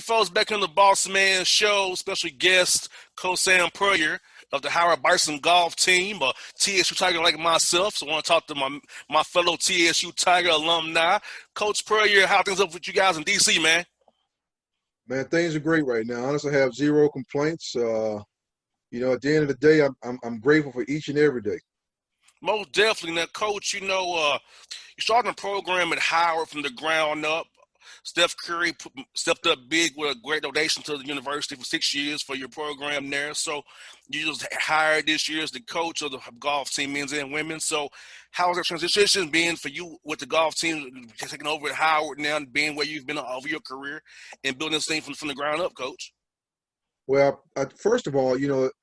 folks, back on the Bossman Show. Special guest, Coach Sam Puryear of the Howard Bison golf team, TSU Tiger like myself. So I want to talk to my fellow TSU Tiger alumni. Coach Puryear, how things up with you guys in D.C., man? Man, things are great right now. Honestly, I have zero complaints. At the end of the day, I'm grateful for each and every day. Most definitely. Now, Coach, you started a program at Howard from the ground up. Steph Curry stepped up big with a great donation to the university for 6 years for your program there. So you just hired this year as the coach of the golf team, men's and women's. So how has that transition been for you with the golf team taking over at Howard now and being where you've been over your career and building this thing from the ground up, Coach? Well, first of all,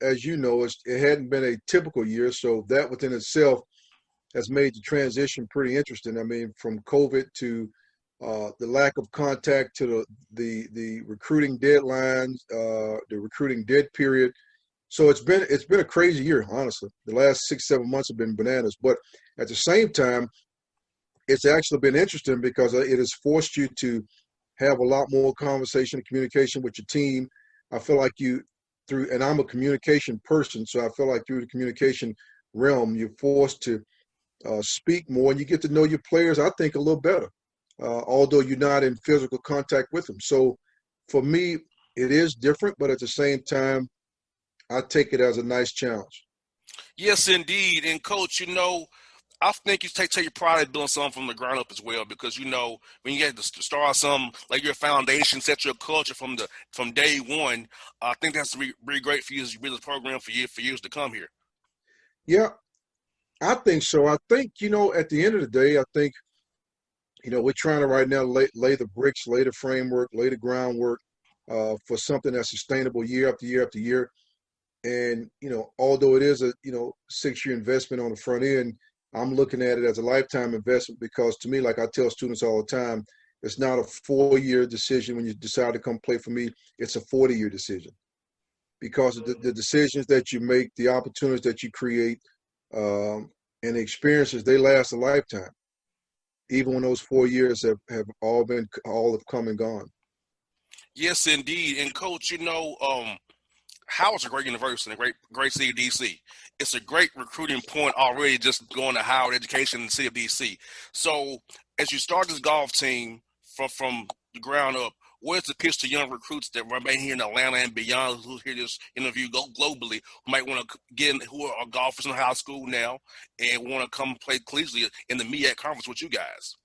as you know, it hadn't been a typical year, so that within itself has made the transition pretty interesting. I mean, from COVID to the lack of contact to the recruiting deadlines, the recruiting dead period. So it's been a crazy year, honestly. The last 6-7 months have been bananas. But at the same time, it's actually been interesting because it has forced you to have a lot more conversation and communication with your team. I feel like and I'm a communication person, so I feel like through the communication realm, you're forced to speak more and you get to know your players, I think, a little better. Although you're not in physical contact with them. So for me, it is different, but at the same time, I take it as a nice challenge. Yes, indeed. And, Coach, I think you take your pride in building something from the ground up as well because, when you get to start something like your foundation, set your culture from day one, I think that's really great for you as you build this program for years to come here. Yeah, I think so. I think, at the end of the day, I think, we're trying to right now lay the bricks, lay the framework, lay the groundwork for something that's sustainable year after year after year. And, although it is a, 6-year investment on the front end, I'm looking at it as a lifetime investment because to me, like I tell students all the time, it's not a 4-year decision when you decide to come play for me. It's a 40-year decision because of the decisions that you make, the opportunities that you create, and the experiences, they last a lifetime. Even when those 4 years have all have come and gone. Yes, indeed. And Coach, Howard's a great university, a great city of DC. It's a great recruiting point already just going to Howard education in the city of DC. So as you start this golf team from the ground up, where's the pitch to young recruits that remain here in Atlanta and beyond who hear this interview globally, who might want to get in, who are golfers in high school now and want to come play collegiately in the MEAC conference with you guys?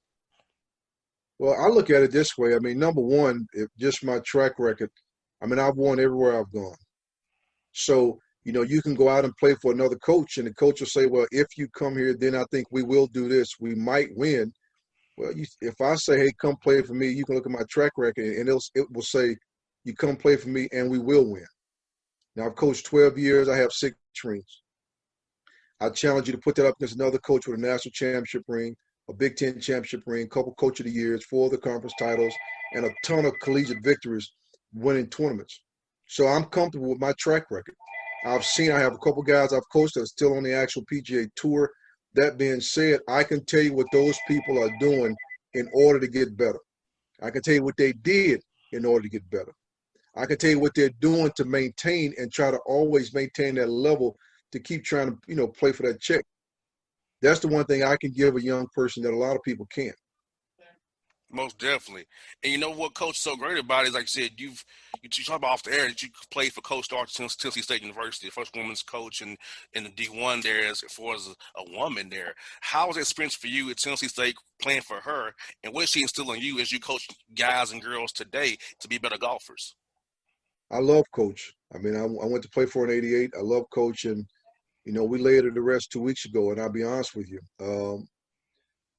Well, I look at it this way. I mean, number one, just my track record, I've won everywhere I've gone. So, you can go out and play for another coach, and the coach will say, well, if you come here, then I think we will do this. We might win. Well, if I say, hey, come play for me, you can look at my track record, and it will say, you come play for me, and we will win. Now, I've coached 12 years. I have 6 rings. I challenge you to put that up against another coach with a national championship ring, a Big Ten championship ring, a couple coach of the years, 4 of the conference titles, and a ton of collegiate victories winning tournaments. So I'm comfortable with my track record. I have a couple guys I've coached that are still on the actual PGA Tour. That being said, I can tell you what those people are doing in order to get better. I can tell you what they did in order to get better. I can tell you what they're doing to maintain and try to always maintain that level to keep trying to, play for that check. That's the one thing I can give a young person that a lot of people can't. Most definitely. And you know what, Coach, is so great about it is, like you said, you talk about off the air that you played for Coach Stark since Tennessee State University, the first women's coach in the D1 there as far as a woman there. How was the experience for you at Tennessee State playing for her, and what is she instilling in you as you coach guys and girls today to be better golfers? I love Coach. I went to play for an 88. I love Coach, and, we laid her to rest 2 weeks ago, and I'll be honest with you.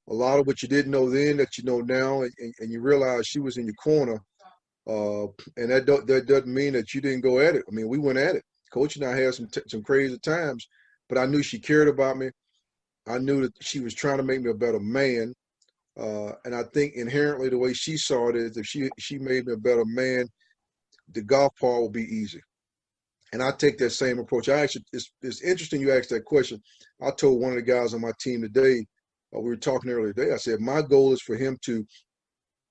A lot of what you didn't know then that you know now, and you realize she was in your corner, and that doesn't mean that you didn't go at it. We went at it. Coach and I had some crazy times, but I knew she cared about me. I knew that she was trying to make me a better man, and I think inherently the way she saw it is if she made me a better man, the golf part will be easy. And I take that same approach. It's interesting you asked that question. I told one of the guys on my team today, we were talking earlier today, I said, my goal is for him to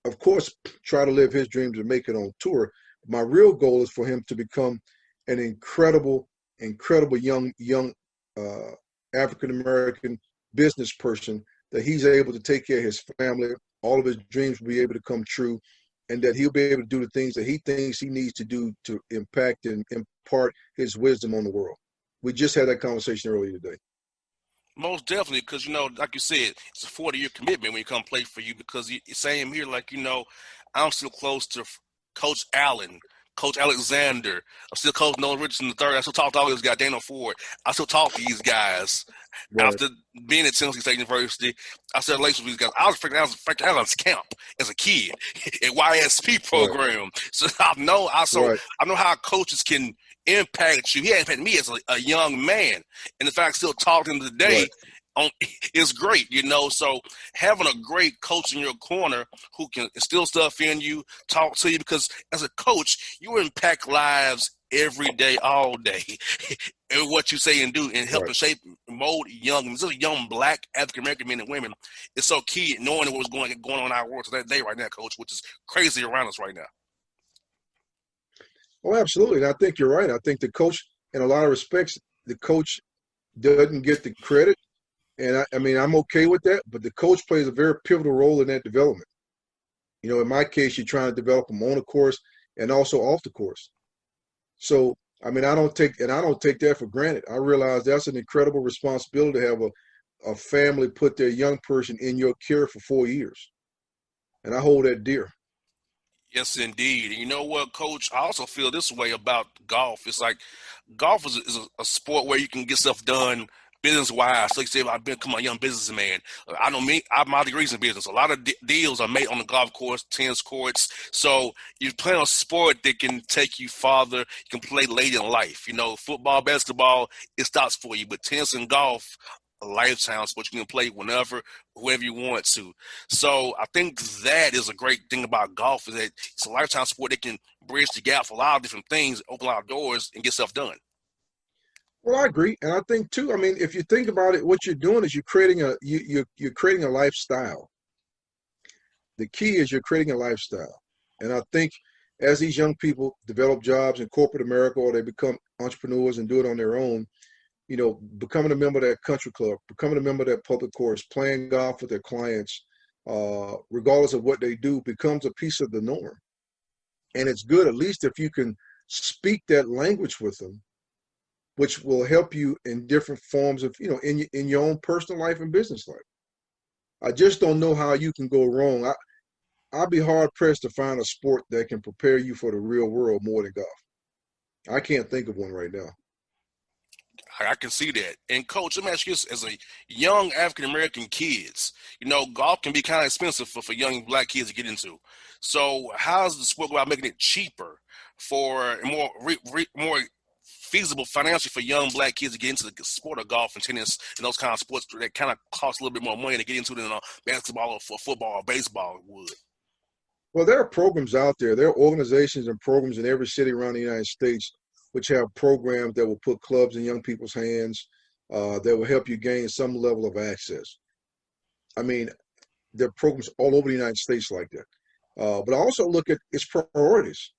of course, try to live his dreams and make it on tour. My real goal is for him to become an incredible young uh, African American business person, that he's able to take care of his family, all of his dreams will be able to come true, and that he'll be able to do the things that he thinks he needs to do to impact and impart his wisdom on the world. We just had that conversation earlier today. Most definitely, because, like you said, it's a 40-year commitment when you come play for you, because same here, like, I'm still close to Coach Allen, Coach Alexander. I'm still coaching Nolan Richardson III. I still talk to all these guys, Dana Ford. I still talk to these guys. Right. After being at Tennessee State University, I still relations with these guys. I was freaking out camp as a kid at YSP program. Right. So I know how coaches can impact you. He impacted me as a young man, and the fact I still talk to him today is great. So having a great coach in your corner who can instill stuff in you, talk to you, because as a coach, you impact lives every day, all day, and what you say and do, and help and shape, mold young Black African American men and women. It's so key knowing what's going on in our world today, right now, Coach, which is crazy around us right now. Oh, absolutely. And I think you're right. I think the coach, in a lot of respects, the coach doesn't get the credit. And I mean, I'm okay with that, but the coach plays a very pivotal role in that development. In my case, you're trying to develop them on the course and also off the course. So, I mean, I don't take that for granted. I realize that's an incredible responsibility to have a family put their young person in your care for 4 years. And I hold that dear. Yes, indeed. And you know what, Coach? I also feel this way about golf. It's like golf is a sport where you can get stuff done business-wise. So you say, I've become a young businessman. I know me, I have my degrees in business. A lot of deals are made on the golf course, tennis courts. So you play on a sport that can take you farther. You can play late in life. Football, basketball, it stops for you. But tennis and golf, a lifetime sport. You can play whenever, whoever you want to. So I think that is a great thing about golf, is that it's a lifetime sport that can bridge the gap for a lot of different things, open a lot of doors, and get stuff done. Well, I agree, and I think too. I mean, if you think about it, what you're doing is you're creating a lifestyle. The key is you're creating a lifestyle, and I think as these young people develop jobs in corporate America, or they become entrepreneurs and do it on their own, becoming a member of that country club, becoming a member of that public course, playing golf with their clients, regardless of what they do, becomes a piece of the norm. And it's good, at least if you can speak that language with them, which will help you in different forms of, in your own personal life and business life. I just don't know how you can go wrong. I'd be hard pressed to find a sport that can prepare you for the real world more than golf. I can't think of one right now. I can see that. And Coach, let me ask you this, as a young African-American kids, golf can be kind of expensive for young Black kids to get into. So how's the sport about making it cheaper for more feasible financially for young Black kids to get into the sport of golf and tennis and those kind of sports that kind of cost a little bit more money to get into than basketball or football or baseball would? Well, there are programs out there. There are organizations and programs in every city around the United States which have programs that will put clubs in young people's hands, that will help you gain some level of access. I mean, there are programs all over the United States like that. But I also look at its priorities.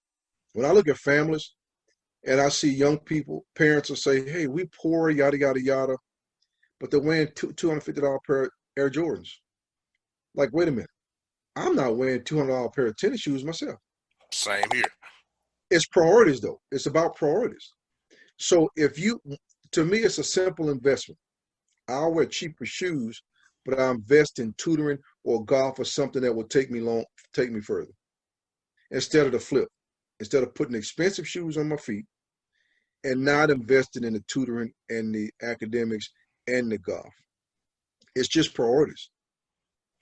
When I look at families and I see young people, parents will say, hey, we poor, yada, yada, yada, but they're wearing $250 pair of Air Jordans. Like, wait a minute. I'm not wearing $200 pair of tennis shoes myself. Same here. It's priorities, though. It's about priorities. So to me, it's a simple investment. I'll wear cheaper shoes, but I invest in tutoring or golf or something that will take me further. Instead of the flip. Instead of putting expensive shoes on my feet and not investing in the tutoring and the academics and the golf. It's just priorities.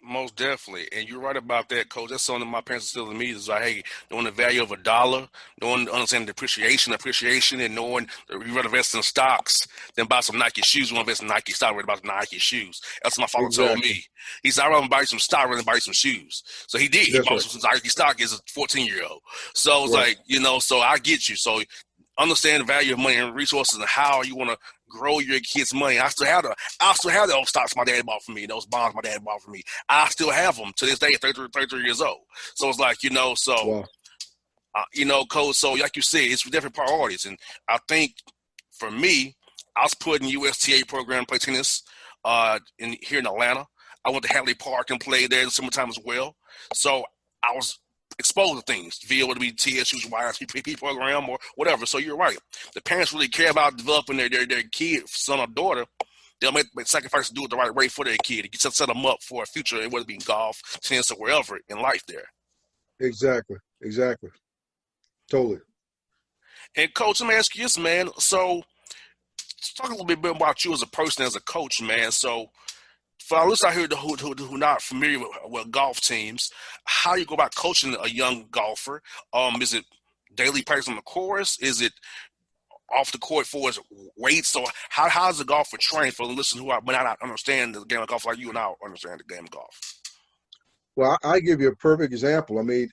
Most definitely. And you're right about that, Coach. That's something my parents instilled in me. Is like, hey, knowing the value of a dollar, understanding the appreciation, and knowing that you rather invest in stocks than buy some Nike shoes. You want to invest in Nike stock, rather about Nike shoes. That's what my father told me. He said, I'd rather buy some stock rather than buy some shoes. So he did. He bought some Nike stock as a 14-year-old. So I was like, so I get you. So understand the value of money and resources and how you want to grow your kids' money. I still have those stocks my dad bought for me, those bonds my dad bought for me. I still have them to this day at 33 years old. So it's like, Wow. Coach, so like you said, it's different priorities. And I think for me, I was put in USTA program to play tennis here in Atlanta. I went to Hadley Park and played there in the summertime as well. So I was exposed to things via whether it be TSU's YSPP program or whatever. So you're right. The parents really care about developing their kid, son or daughter. They'll make sacrifices to do it the right way for their kid. You set them up for a future, whether it be golf, tennis, or wherever in life there. Exactly. Totally. And Coach, let me ask you this, man. So let's talk a little bit about you as a person, as a coach, man. So for our listeners out here who are not familiar with golf teams, how you go about coaching a young golfer? Is it daily practice on the course? Is it off the court for his weights? So how does a golfer train for the listeners who may not understand the game of golf like you and I understand the game of golf? Well, I give you a perfect example. I mean,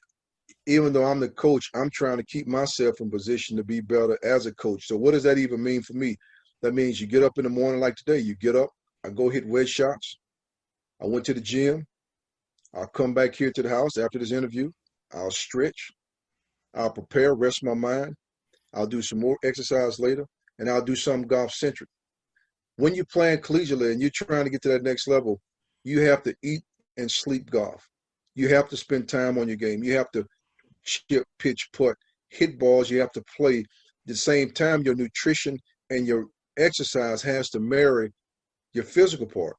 even though I'm the coach, I'm trying to keep myself in position to be better as a coach. So what does that even mean for me? That means you get up in the morning like today. You get up, I go hit wedge shots. I went to the gym. I'll come back here to the house after this interview. I'll stretch. I'll prepare, rest my mind. I'll do some more exercise later, and I'll do something golf-centric. When you're playing collegiately and you're trying to get to that next level, you have to eat and sleep golf. You have to spend time on your game. You have to chip, pitch, putt, hit balls. You have to play. At the same time, your nutrition and your exercise has to marry your physical part.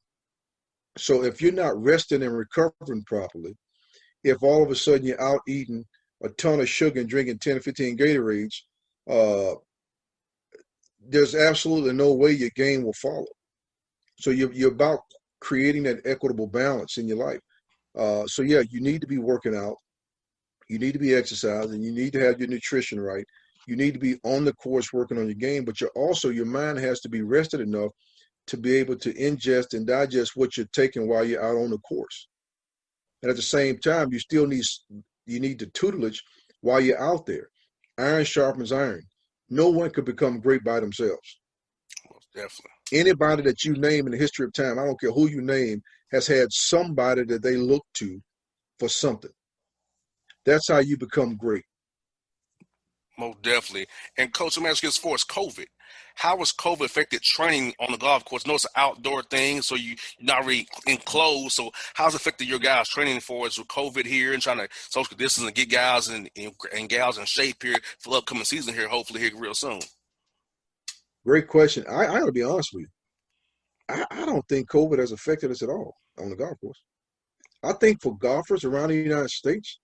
So if you're not resting and recovering properly, if all of a sudden you're out eating a ton of sugar and drinking 10 or 15 Gatorades, there's absolutely no way your game will follow. So you're about creating that equitable balance in your life. So yeah, you need to be working out. You need to be exercising. You need to have your nutrition right. You need to be on the course working on your game, but your mind has to be rested enough to be able to ingest and digest what you're taking while you're out on the course. And at the same time, you need the tutelage while you're out there. Iron sharpens iron. No one could become great by themselves. Most definitely. Anybody that you name in the history of time, I don't care who you name, has had somebody that they look to for something. That's how you become great. Most definitely. And Coach, let me ask you as far as COVID. How has COVID affected training on the golf course? I know it's an outdoor thing, so you're not really enclosed. So how's it affected your guys' training for us with COVID here and trying to social distance and get guys and gals in shape here for the upcoming season here, hopefully here real soon? Great question. I got to be honest with you. I don't think COVID has affected us at all on the golf course. I think for golfers around the United States,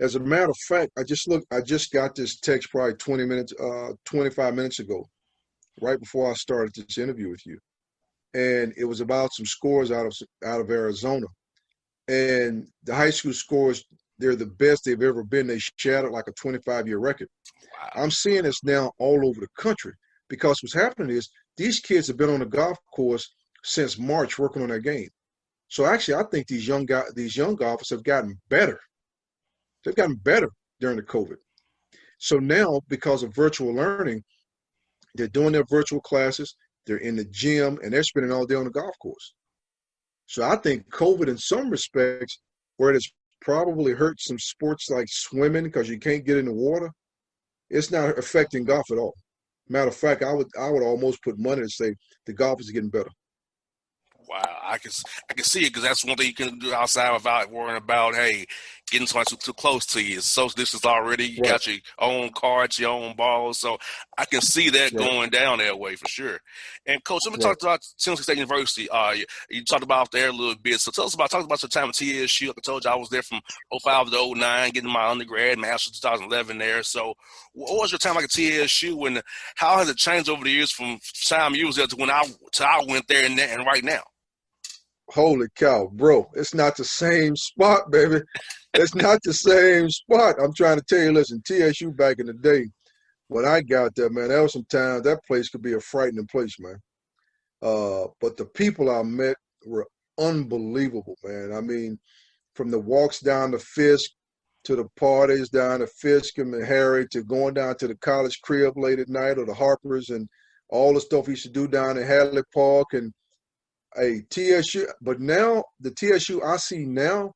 as a matter of fact, I just got this text probably 25 minutes ago, right before I started this interview with you. And it was about some scores out of Arizona. And the high school scores, they're the best they've ever been. They shattered like a 25-year record. Wow. I'm seeing this now all over the country because what's happening is these kids have been on the golf course since March working on their game. So actually, I think these young golfers have gotten better. They've gotten better during the COVID. So now, because of virtual learning, they're doing their virtual classes, they're in the gym, and they're spending all day on the golf course. So I think COVID, in some respects, where it has probably hurt some sports like swimming because you can't get in the water, it's not affecting golf at all. Matter of fact, I would almost put money to say the golf is getting better. Wow, I can see it because that's one thing you can do outside without worrying about, hey, getting somebody too close to you. Social distance already. You got your own cards, your own balls. So I can see that going down that way for sure. And Coach, let me talk about Tennessee State University. You talked about there a little bit. So talk about your time at TSU. Like I told you, I was there from 05 to 09, getting my undergrad, master's 2011 there. So what was your time like at TSU, and how has it changed over the years from time you was there to when I went there and right now? Holy cow, bro. It's not the same spot, baby. It's not the same spot. I'm trying to tell you, listen, TSU back in the day, when I got there, man, there was some times that place could be a frightening place, man. But the people I met were unbelievable, man. I mean, from the walks down to Fisk, to the parties down at Fiskham and Harry, to going down to the college crib late at night, or the Harpers, and all the stuff he used to do down at Hadley Park and TSU. But now the TSU I see now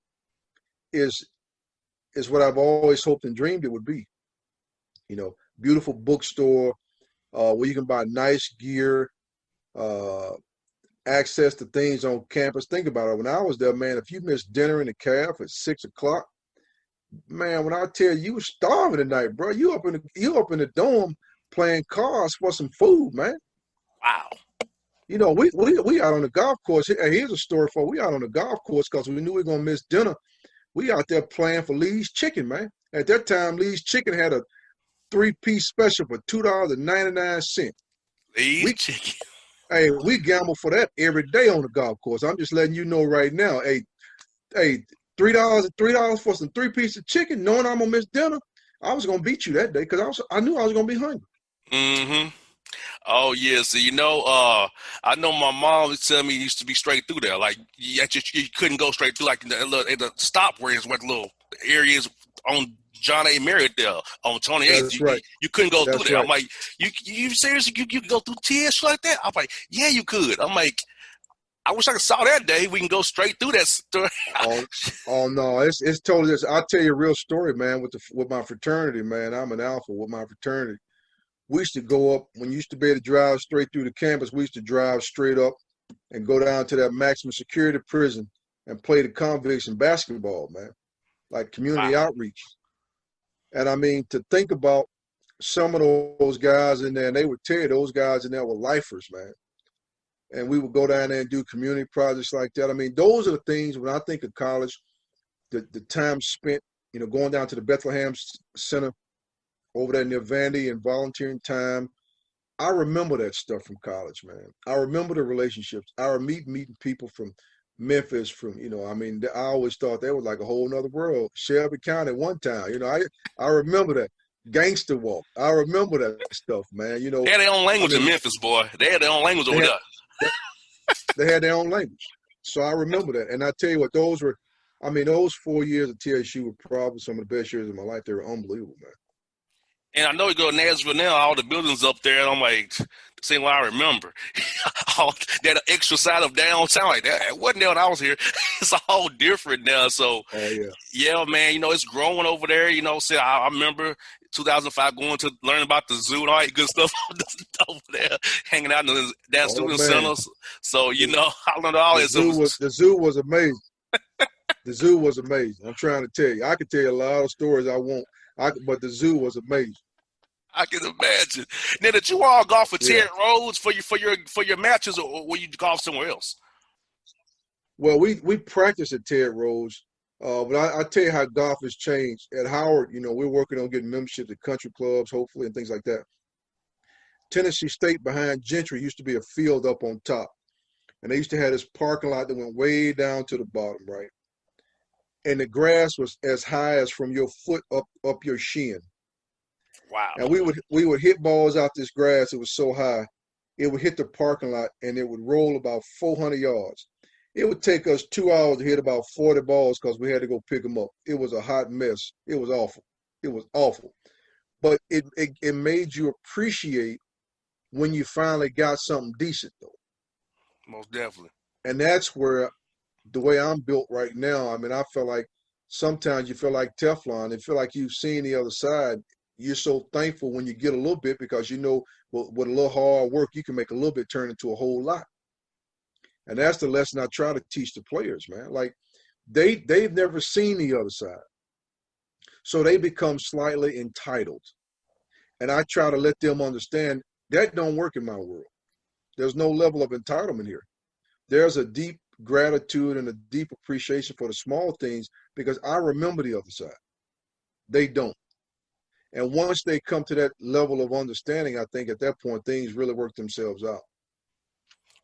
is what I've always hoped and dreamed it would be. Beautiful bookstore where you can buy nice gear, access to things on campus. Think about it. When I was there, man, if you missed dinner in the caf at 6 o'clock, man, when I tell you were starving tonight, bro, you up in the dorm playing cards for some food, man. Wow. We out on the golf course. Here's a story for we out on the golf course because we knew we were gonna miss dinner. We out there playing for Lee's Chicken, man. At that time, Lee's Chicken had a 3-piece special for $2.99. Lee's Chicken. Hey, we gamble for that every day on the golf course. I'm just letting you know right now. Hey, $3 for some 3-piece of chicken, knowing I'm gonna miss dinner. I was gonna beat you that day because I knew I was gonna be hungry. Mm-hmm. Oh yeah, so I know my mom was telling me you used to be straight through there. Like you couldn't go straight through, like in the stop where it's where the little areas on John A. Merritt there on 28th. That's right. You couldn't go That's through there. right. I'm like, you seriously? You could go through TS like that? I'm like, yeah, you could. I'm like, I wish I could saw that day. We can go straight through that story. Oh no, it's totally this. I'll tell you a real story, man. With my fraternity, man. I'm an alpha with my fraternity. We used to go up when you used to be able to drive straight through the campus. We used to drive straight up and go down to that maximum security prison and play the convicts in basketball, man, like community outreach. And I mean, to think about some of those guys in there, and they would tell you those guys in there were lifers, man. And we would go down there and do community projects like that. I mean, those are the things when I think of college, the time spent, going down to the Bethlehem Center over there near Vandy and volunteering time. I remember that stuff from college, man. I remember the relationships. I remember meeting people from Memphis, I always thought they were like a whole nother world. Shelby County one time, I remember that. Gangster walk. I remember that stuff, man. They had their own language in Memphis, boy. They had their own language over there. They had their own language. So I remember that. And I tell you what, those 4 years at TSU were probably some of the best years of my life. They were unbelievable, man. And I know you go to Nashville now, all the buildings up there, and I'm like, seeing what I remember. All that extra side of downtown, like that, it wasn't there when I was here. It's all different now. So, yeah, man, it's growing over there. I remember 2005 going to learn about the zoo and all that good stuff over there, hanging out in that student centers. So, I learned all that. The zoo was amazing. The zoo was amazing. I'm trying to tell you. I could tell you a lot of stories but the zoo was amazing. I can imagine. Now, did you all golf for Ted Rhodes for your matches, or were you golf somewhere else? Well, we practiced at Ted Rhodes, but I tell you how golf has changed. At Howard, we're working on getting membership at country clubs, hopefully, and things like that. Tennessee State behind Gentry used to be a field up on top, and they used to have this parking lot that went way down to the bottom, right? And the grass was as high as from your foot up your shin. Wow. And we would hit balls out this grass. It was so high. It would hit the parking lot, and it would roll about 400 yards. It would take us 2 hours to hit about 40 balls because we had to go pick them up. It was a hot mess. It was awful. It was awful. But it made you appreciate when you finally got something decent, though. Most definitely. And that's where the way I'm built right now, I feel like sometimes you feel like Teflon. You feel like you've seen the other side. You're so thankful when you get a little bit because with a little hard work, you can make a little bit turn into a whole lot. And that's the lesson I try to teach the players, man. Like they've never seen the other side. So they become slightly entitled. And I try to let them understand that don't work in my world. There's no level of entitlement here. There's a deep gratitude and a deep appreciation for the small things because I remember the other side. They don't. And once they come to that level of understanding, I think at that point, things really work themselves out.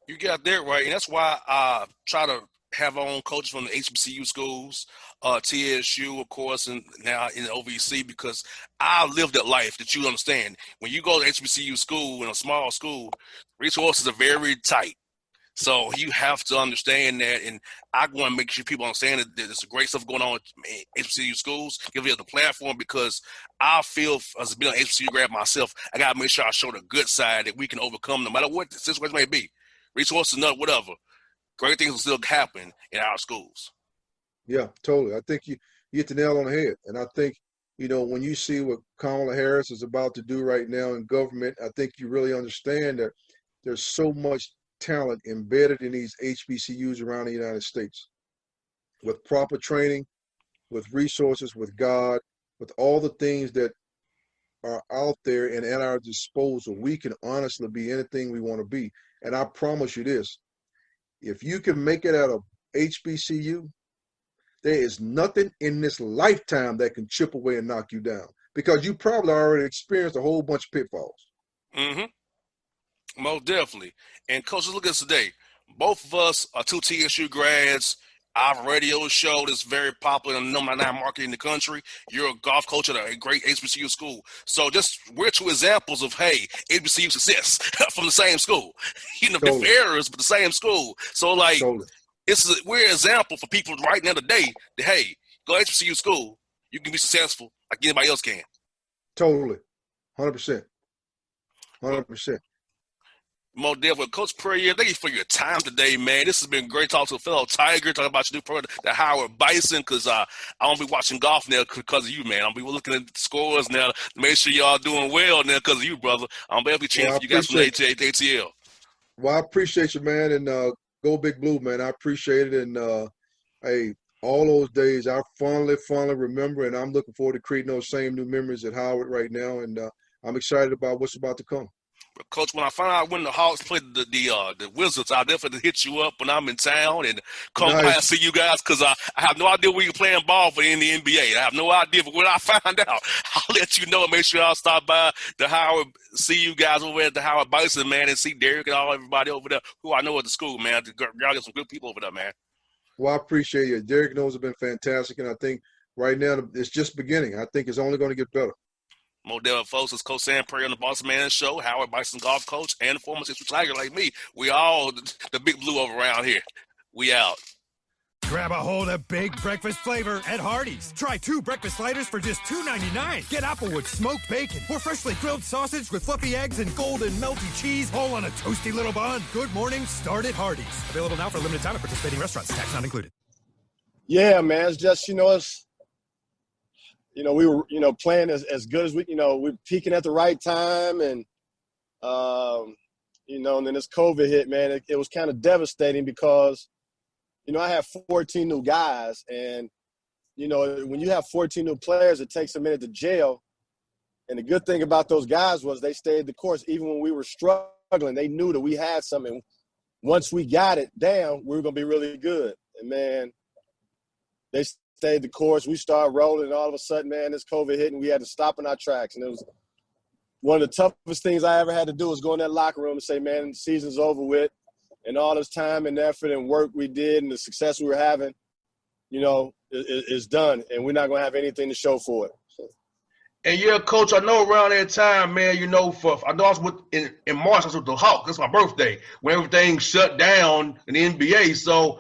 You got that right. And that's why I try to have our own coaches from the HBCU schools, TSU, of course, and now in the OVC, because I lived that life that you understand. When you go to HBCU school, in a small school, resources are very tight. So you have to understand that, and I want to make sure people understand that there's great stuff going on at HBCU schools. Give you the platform because I feel, as being an HBCU grad myself, I got to make sure I show the good side that we can overcome no matter what the situation may be. Resources, not whatever. Great things will still happen in our schools. Yeah, totally. I think you hit the nail on the head. And I think, when you see what Kamala Harris is about to do right now in government, I think you really understand that there's so much talent embedded in these HBCUs around the United States. With proper training, with resources, with God, with all the things that are out there and at our disposal, we can honestly be anything we want to be. And I promise you this, if you can make it out of HBCU, there is nothing in this lifetime that can chip away and knock you down because you probably already experienced a whole bunch of pitfalls. Most definitely. And coaches, look at us today. Both of us are 2 TSU grads. Our radio show that's very popular in the number 9 market in the country. You're a golf coach at a great HBCU school. So we're 2 examples of, hey, HBCU success from the same school. Different areas, but the same school. So, we're an example for people right now today that, hey, go to HBCU school. You can be successful like anybody else can. Totally. 100%. 100%. Mo Devil, Coach Puryear, thank you for your time today, man. This has been great talking to a fellow Tiger, talking about your new product, the Howard Bison, because I don't be watching golf now because of you, man. I'll be looking at the scores now to make sure y'all doing well now because of you, brother. I'm definitely cheering for you guys from the ATL. Well, I appreciate you, man, and go Big Blue, man. I appreciate it, and hey, all those days I fondly remember, and I'm looking forward to creating those same new memories at Howard right now, and I'm excited about what's about to come. Coach, when I find out when the Hawks play the Wizards, I'll definitely hit you up when I'm in town and come by and see you guys because I have no idea where you're playing ball for in the NBA. I have no idea, but when I find out, I'll let you know and make sure I'll stop by the Howard, see you guys over at the Howard Bison, man, and see Derek and everybody over there who I know at the school, man. Y'all get some good people over there, man. Well, I appreciate you. Derek knows it's been fantastic, and I think right now it's just beginning. I think it's only going to get better. Modell, folks, it's Coach Sam Puryear on the Bossman Show, Howard Bison golf coach, and former Sixth Tiger like me. We all the big blue over around here. We out. Grab a hold of big breakfast flavor at Hardee's. Try 2 breakfast sliders for just $2.99. Get Applewood smoked bacon or freshly grilled sausage with fluffy eggs and golden melty cheese, all on a toasty little bun. Good morning, start at Hardee's. Available now for a limited time at participating restaurants. Tax not included. Yeah, man, it's just, we were, playing as good as we were peaking at the right time. And, and then this COVID hit, man, it was kind of devastating because, I have 14 new guys. And, when you have 14 new players, it takes a minute to gel. And the good thing about those guys was they stayed the course. Even when we were struggling, they knew that we had something. Once we got it down, we were going to be really good. And, man, they stayed the course. We started rolling, and all of a sudden, man, this COVID hit, and we had to stop in our tracks. And it was one of the toughest things I ever had to do was go in that locker room and say, man, the season's over with. And all this time and effort and work we did and the success we were having, is done. And we're not going to have anything to show for it. And yeah, Coach, I know around that time, man, I know I was in March, I was with the Hawks. That's my birthday when everything shut down in the NBA. So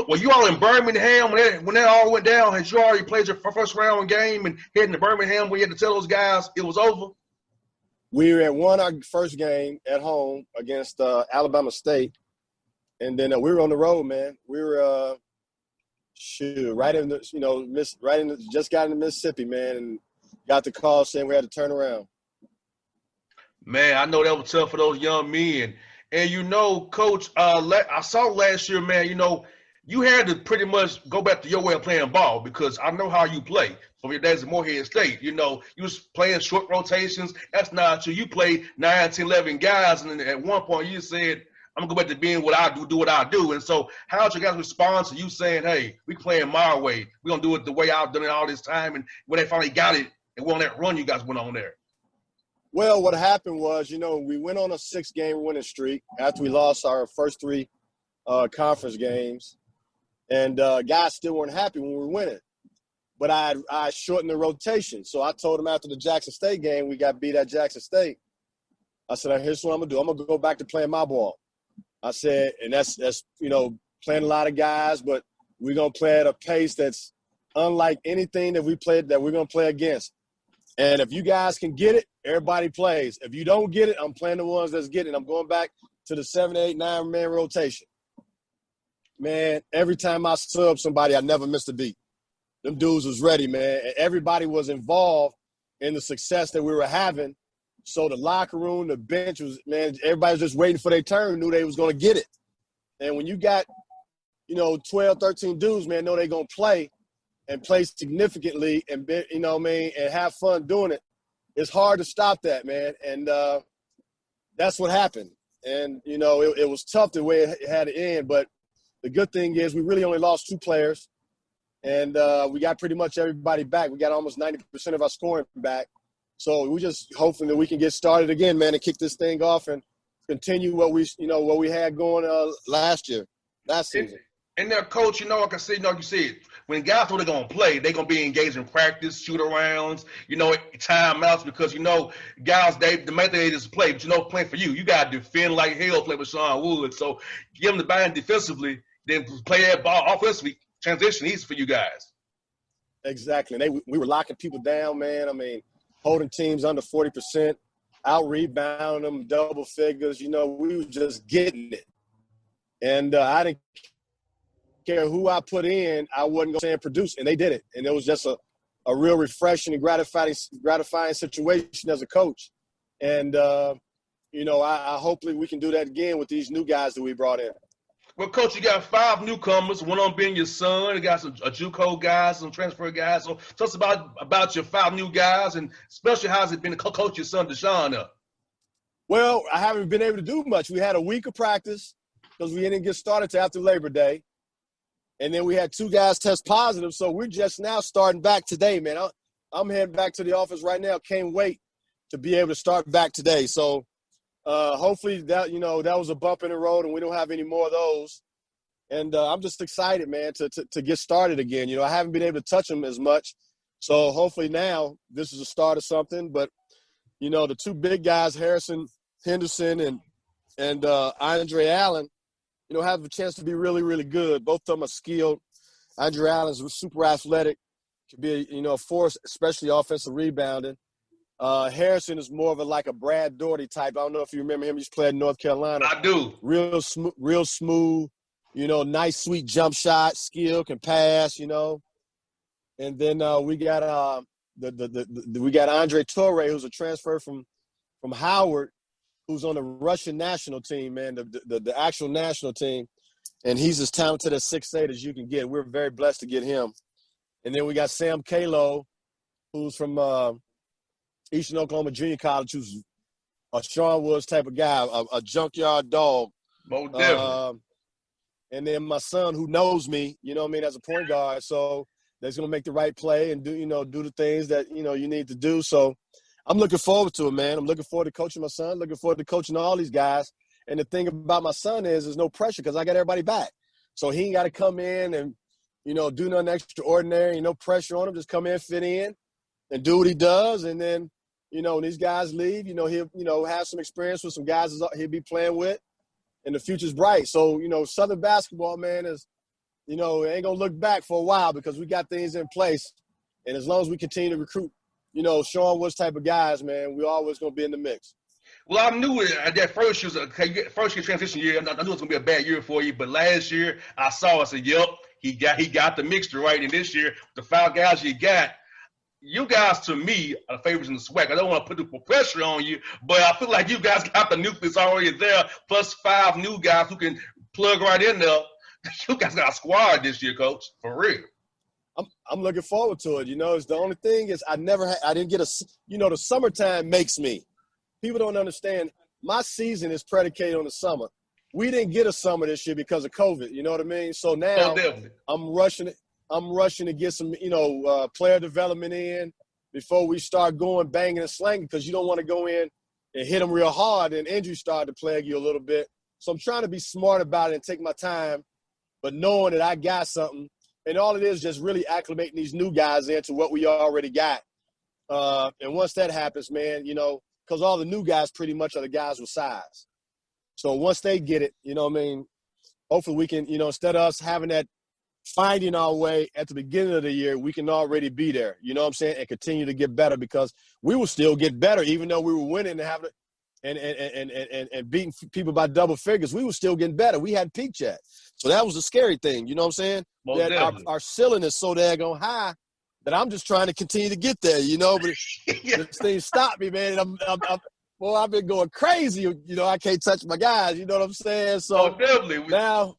were you all in Birmingham when that all went down? Had you already played your first round game and heading to Birmingham when you had to tell those guys it was over? We had won our first game at home against Alabama State, and then we were on the road, man. We were right in the just got into Mississippi, man, and got the call saying we had to turn around. Man, I know that was tough for those young men. And, Coach, I saw last year, man, you had to pretty much go back to your way of playing ball because I know how you play. From your days at Morehead State, you was playing short rotations. That's not true. You played 9, 10, 11 guys, and then at one point you said, I'm going to go back to being what I do what I do. And so how did you guys respond to you saying, hey, we playing my way. We're going to do it the way I've done it all this time. And when they finally got it, and on that run you guys went on there? Well, what happened was, we went on a 6-game winning streak after we lost our first 3 conference games. And guys still weren't happy when we were winning. But I shortened the rotation. So I told them after the Jackson State game, we got beat at Jackson State. I said, here's what I'm going to do. I'm going to go back to playing my ball. I said, and that's playing a lot of guys, but we're going to play at a pace that's unlike anything that we played that we're going to play against. And if you guys can get it, everybody plays. If you don't get it, I'm playing the ones that's getting it. I'm going back to the 7, 8, 9-man rotation. Man, every time I sub somebody, I never missed a beat. Them dudes was ready, man. And everybody was involved in the success that we were having. So the locker room, the bench was, man, everybody was just waiting for their turn, knew they was going to get it. And when you got, 12, 13 dudes, man, know they're going to play and play significantly and, and have fun doing it, it's hard to stop that, man. And that's what happened. And, it was tough the way it had to end. But the good thing is we really only lost 2 players. And we got pretty much everybody back. We got almost 90% of our scoring back. So we just hoping that we can get started again, man, and kick this thing off and continue what we had going last season. And there, Coach, like I said, you said, when guys know they're going to play, they're going to be engaged in practice, shoot-arounds, timeouts, because, guys, the main thing is to play, but, playing for you. You got to defend like hell, play with Sean Wood. So give them the buy-in defensively, then play that ball offensively, transition easy for you guys. Exactly. And we were locking people down, man. I mean, holding teams under 40%, out-rebounding them, double figures. We were just getting it. And I didn't care who I put in, I wasn't going to say produce, and they did it. And it was just a real refreshing and gratifying situation as a coach. And, I hopefully we can do that again with these new guys that we brought in. Well, Coach, you got 5 newcomers, one of them being your son. You got some JUCO guys, some transfer guys. So tell us about your 5 new guys, and especially how's it been to coach your son, Deshaun, up? Well, I haven't been able to do much. We had a week of practice because we didn't get started till after Labor Day. And then we had 2 guys test positive, so we're just now starting back today, man. I'm heading back to the office right now. Can't wait to be able to start back today. So hopefully that was a bump in the road and we don't have any more of those. And I'm just excited, man, to get started again. I haven't been able to touch them as much. So hopefully now this is a start of something. But, the 2 big guys, Harrison Henderson and Andre Allen, have a chance to be really, really good. Both of them are skilled. Andre Allen's super athletic, can be a force, especially offensive rebounding. Harrison is more of a Brad Daugherty type. I don't know if you remember him. He's played in North Carolina. I do. Real smooth, nice, sweet jump shot, skill, can pass, And then we got we got Andre Torre, who's a transfer from Howard, who's on the Russian national team, man, the actual national team. And he's as talented at 6'8" as you can get. We're very blessed to get him. And then we got Sam Kalo, who's from Eastern Oklahoma Junior College, who's a Sean Woods type of guy, a junkyard dog. Most definitely. And then my son, who knows me, as a point guard. So that's going to make the right play and do the things that, you need to do. So I'm looking forward to it, man. I'm looking forward to coaching my son, looking forward to coaching all these guys. And the thing about my son is there's no pressure because I got everybody back. So he ain't got to come in and, do nothing extraordinary, no pressure on him. Just come in, fit in, and do what he does. And then, when these guys leave, he'll, have some experience with some guys he'll be playing with, and the future's bright. So, Southern basketball, man, is, ain't going to look back for a while because we got things in place. And as long as we continue to recruit, Sean Woods type of guys, man, we're always going to be in the mix. Well, I knew it that first year transition year. I knew it was going to be a bad year for you. But last year, I said, yep, he got the mixture right. And this year, the 5 guys you guys, to me, are the favorites in the SWAC. I don't want to put the pressure on you, but I feel like you guys got the nucleus already there, plus 5 new guys who can plug right in there. You guys got a squad this year, Coach, for real. I'm looking forward to it. It's the only thing is I didn't get the summertime makes me. People don't understand. My season is predicated on the summer. We didn't get a summer this year because of COVID. You know what I mean? So now I'm rushing to get some, player development in before we start going banging and slanging because you don't want to go in and hit them real hard and injuries start to plague you a little bit. So I'm trying to be smart about it and take my time, but knowing that I got something. And all it is just really acclimating these new guys into what we already got. And once that happens, man, because all the new guys pretty much are the guys with size. So once they get it, you know what I mean, hopefully we can, instead of us having that finding our way at the beginning of the year, we can already be there, you know what I'm saying, and continue to get better, because we will still get better even though we were winning and having and beating people by double figures. We were still getting better. We hadn't peaked yet. So that was the scary thing, you know what I'm saying? That our ceiling is so daggone high that I'm just trying to continue to get there, but this thing stopped me, man. And I've been going crazy. I can't touch my guys, you know what I'm saying? So definitely. Now